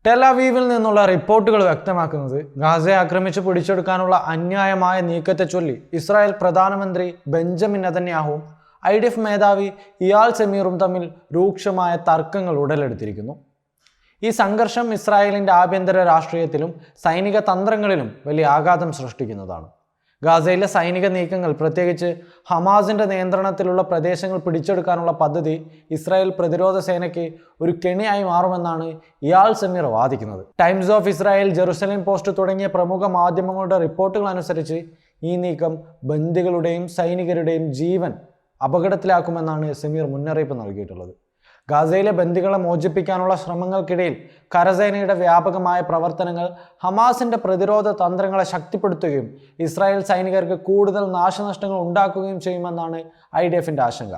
ടെലവീവിൽ നിന്നുള്ള റിപ്പോർട്ടുകൾ വ്യക്തമാക്കുന്നത് ഗാസയെ ആക്രമിച്ച് പിടിച്ചെടുക്കാനുള്ള അന്യായമായ നീക്കത്തെ ചൊല്ലി ഇസ്രായേൽ പ്രധാനമന്ത്രി ബെഞ്ചമിൻ നെതന്യാഹുവും IDF മേധാവി ഇയാൽ സെമീറും തമ്മിൽ രൂക്ഷമായ തർക്കങ്ങൾ ഉടലെടുത്തിരിക്കുന്നു. ഈ സംഘർഷം ഇസ്രായേലിൻ്റെ ആഭ്യന്തര രാഷ്ട്രീയത്തിലും സൈനിക തന്ത്രങ്ങളിലും വലിയ ആഘാതം സൃഷ്ടിക്കുന്നതാണ്. ഗാസയിലെ സൈനിക നീക്കങ്ങൾ, പ്രത്യേകിച്ച് ഹമാസിൻ്റെ നിയന്ത്രണത്തിലുള്ള പ്രദേശങ്ങൾ പിടിച്ചെടുക്കാനുള്ള പദ്ധതി ഇസ്രായേൽ പ്രതിരോധ സേനയ്ക്ക് ഒരു കെണിയായി മാറുമെന്നാണ് ഇയാൽ സെമീർ വാദിക്കുന്നത്. Times of Israel, Jerusalem post തുടങ്ങിയ പ്രമുഖ മാധ്യമങ്ങളുടെ റിപ്പോർട്ടുകൾ അനുസരിച്ച് ഈ നീക്കം ബന്ദികളുടെയും സൈനികരുടെയും ജീവൻ അപകടത്തിലാക്കുമെന്നാണ് സെമീർ മുന്നറിയിപ്പ് നൽകിയിട്ടുള്ളത്. ഗാസയിലെ ബന്ദികളെ മോചിപ്പിക്കാനുള്ള ശ്രമങ്ങൾക്കിടയിൽ കരസേനയുടെ വ്യാപകമായ പ്രവർത്തനങ്ങൾ ഹമാസിൻ്റെ പ്രതിരോധ തന്ത്രങ്ങളെ ശക്തിപ്പെടുത്തുകയും ഇസ്രായേൽ സൈനികർക്ക് കൂടുതൽ നാശനഷ്ടങ്ങൾ ഉണ്ടാക്കുകയും ചെയ്യുമെന്നാണ് IDFൻ്റെ ആശങ്ക.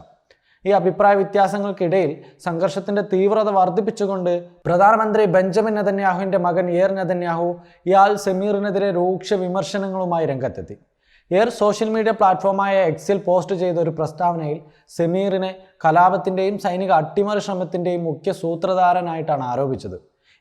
ഈ അഭിപ്രായ വ്യത്യാസങ്ങൾക്കിടയിൽ സംഘർഷത്തിൻ്റെ തീവ്രത വർദ്ധിപ്പിച്ചുകൊണ്ട് പ്രധാനമന്ത്രി ബെഞ്ചമിൻ നെതന്യാഹുവിൻ്റെ മകൻ യാർ നെതന്യാഹു ഇയാൽ സെമീറിനെതിരെ രൂക്ഷ വിമർശനങ്ങളുമായി രംഗത്തെത്തി. യാർ സോഷ്യൽ മീഡിയ പ്ലാറ്റ്ഫോമായ എക്സിൽ പോസ്റ്റ് ചെയ്ത ഒരു പ്രസ്താവനയിൽ സെമീറിനെ കലാപത്തിൻ്റെയും സൈനിക അട്ടിമറി ശ്രമത്തിൻ്റെയും മുഖ്യ സൂത്രധാരനായിട്ടാണ് ആരോപിച്ചത്.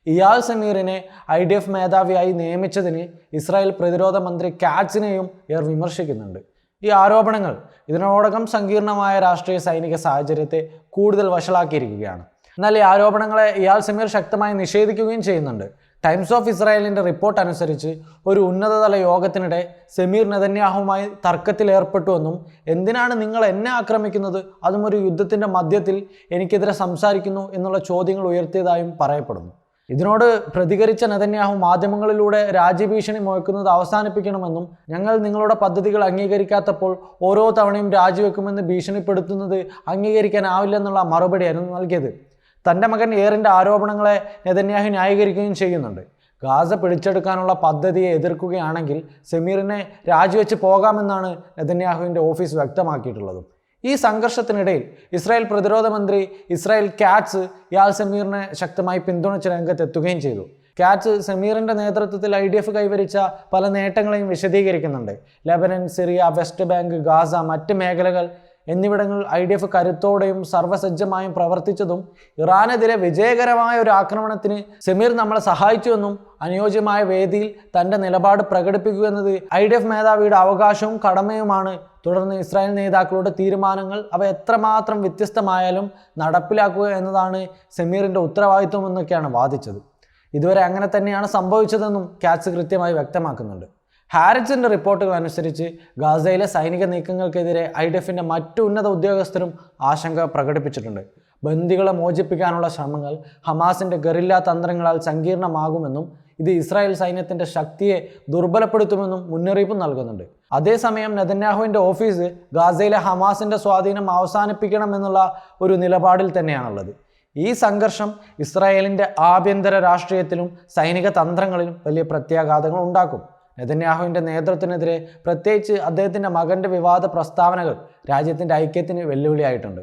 ഇയാൽ സെമീറിനെ IDF മേധാവിയായി നിയമിച്ചതിന് ഇസ്രായേൽ പ്രതിരോധ മന്ത്രി കാറ്റ്സിനെയും യാർ വിമർശിക്കുന്നുണ്ട്. ഈ ആരോപണങ്ങൾ ഇതിനോടകം സങ്കീർണമായ രാഷ്ട്രീയ സൈനിക സാഹചര്യത്തെ കൂടുതൽ വഷളാക്കിയിരിക്കുകയാണ്. എന്നാൽ ഈ ആരോപണങ്ങളെ ഇയാൽ സെമീർ ശക്തമായി നിഷേധിക്കുകയും ചെയ്യുന്നുണ്ട്. ടൈംസ് ഓഫ് ഇസ്രായേലിൻ്റെ റിപ്പോർട്ട് അനുസരിച്ച് ഒരു ഉന്നതതല യോഗത്തിനിടെ സെമീർ നെതന്യാഹുവുമായി തർക്കത്തിലേർപ്പെട്ടുവെന്നും, എന്തിനാണ് നിങ്ങൾ എന്നെ ആക്രമിക്കുന്നത്, അതും ഒരു യുദ്ധത്തിൻ്റെ മധ്യത്തിൽ എനിക്കെതിരെ സംസാരിക്കുന്നു എന്നുള്ള ചോദ്യങ്ങൾ ഉയർത്തിയതായും പറയപ്പെടുന്നു. ഇതിനോട് പ്രതികരിച്ച നെതന്യാഹു മാധ്യമങ്ങളിലൂടെ രാജ്യഭീഷണി മുഴക്കുന്നത് അവസാനിപ്പിക്കണമെന്നും, ഞങ്ങൾ നിങ്ങളുടെ പദ്ധതികൾ അംഗീകരിക്കാത്തപ്പോൾ ഓരോ തവണയും രാജിവെക്കുമെന്ന് ഭീഷണിപ്പെടുത്തുന്നത് അംഗീകരിക്കാനാവില്ലെന്നുള്ള മറുപടിയായിരുന്നു നൽകിയത്. തൻ്റെ മകൻ യാറിൻ്റെ ആരോപണങ്ങളെ നെതന്യാഹു ന്യായീകരിക്കുകയും ചെയ്യുന്നുണ്ട്. ഗാസ പിടിച്ചെടുക്കാനുള്ള പദ്ധതിയെ എതിർക്കുകയാണെങ്കിൽ സെമീറിനെ രാജിവെച്ച് പോകാമെന്നാണ് നെതന്യാഹുവിൻ്റെ ഓഫീസ് വ്യക്തമാക്കിയിട്ടുള്ളത്. ഈ സംഘർഷത്തിനിടയിൽ ഇസ്രായേൽ പ്രതിരോധ മന്ത്രി ഇസ്രായേൽ കാറ്റ്സ് ഇയാൽ സെമീറിനെ ശക്തമായി പിന്തുണച്ച് രംഗത്തെത്തുകയും ചെയ്തു. കാറ്റ്സ് സെമീറിൻ്റെ നേതൃത്വത്തിൽ IDF കൈവരിച്ച പല നേട്ടങ്ങളെയും വിശദീകരിക്കുന്നുണ്ട്. Lebanon, Syria, west bank, Gaza, മറ്റ് മേഖലകൾ എന്നിവിടങ്ങളിൽ IDF കരുത്തോടെയും സർവ്വസജ്ജമായും പ്രവർത്തിച്ചതും, ഇറാനെതിരെ വിജയകരമായ ഒരു ആക്രമണത്തിന് സെമീർ നമ്മളെ സഹായിച്ചുവെന്നും, അനുയോജ്യമായ വേദിയിൽ തൻ്റെ നിലപാട് പ്രകടിപ്പിക്കുക എന്നത് IDF മേധാവിയുടെ അവകാശവും കടമയുമാണ്. തുടർന്ന് ഇസ്രായേൽ നേതാക്കളുടെ തീരുമാനങ്ങൾ അവ എത്രമാത്രം വ്യത്യസ്തമായാലും നടപ്പിലാക്കുക എന്നതാണ് സെമീറിൻ്റെ ഉത്തരവാദിത്വമെന്നൊക്കെയാണ് വാദിച്ചത്. ഇതുവരെ അങ്ങനെ തന്നെയാണ് സംഭവിച്ചതെന്നും കാറ്റ്സ് കൃത്യമായി വ്യക്തമാക്കുന്നുണ്ട്. ഹാരിസിൻ്റെ റിപ്പോർട്ടുകൾ അനുസരിച്ച് ഗാസയിലെ സൈനിക നീക്കങ്ങൾക്കെതിരെ IDFൻ്റെ മറ്റു ഉന്നത ഉദ്യോഗസ്ഥരും ആശങ്ക പ്രകടിപ്പിച്ചിട്ടുണ്ട്. ബന്ദികളെ മോചിപ്പിക്കാനുള്ള ശ്രമങ്ങൾ ഹമാസിൻ്റെ ഗറില്ല തന്ത്രങ്ങളാൽ സങ്കീർണമാകുമെന്നും, ഇത് ഇസ്രായേൽ സൈന്യത്തിൻ്റെ ശക്തിയെ ദുർബലപ്പെടുത്തുമെന്നും മുന്നറിയിപ്പ് നൽകുന്നുണ്ട്. അതേസമയം നെതന്യാഹുവിൻ്റെ ഓഫീസ് ഗാസയിലെ ഹമാസിൻ്റെ സ്വാധീനം അവസാനിപ്പിക്കണമെന്നുള്ള ഒരു നിലപാടിൽ തന്നെയാണുള്ളത്. ഈ സംഘർഷം ഇസ്രായേലിൻ്റെ ആഭ്യന്തര രാഷ്ട്രീയത്തിലും സൈനിക തന്ത്രങ്ങളിലും വലിയ പ്രത്യാഘാതങ്ങൾ ഉണ്ടാക്കും. നെതന്യാഹുവിൻ്റെ നേതൃത്വത്തിനെതിരെ, പ്രത്യേകിച്ച് അദ്ദേഹത്തിൻ്റെ മകൻ്റെ വിവാദ പ്രസ്താവനകൾ രാജ്യത്തിൻ്റെ ഐക്യത്തിന് വെല്ലുവിളിയായിട്ടുണ്ട്.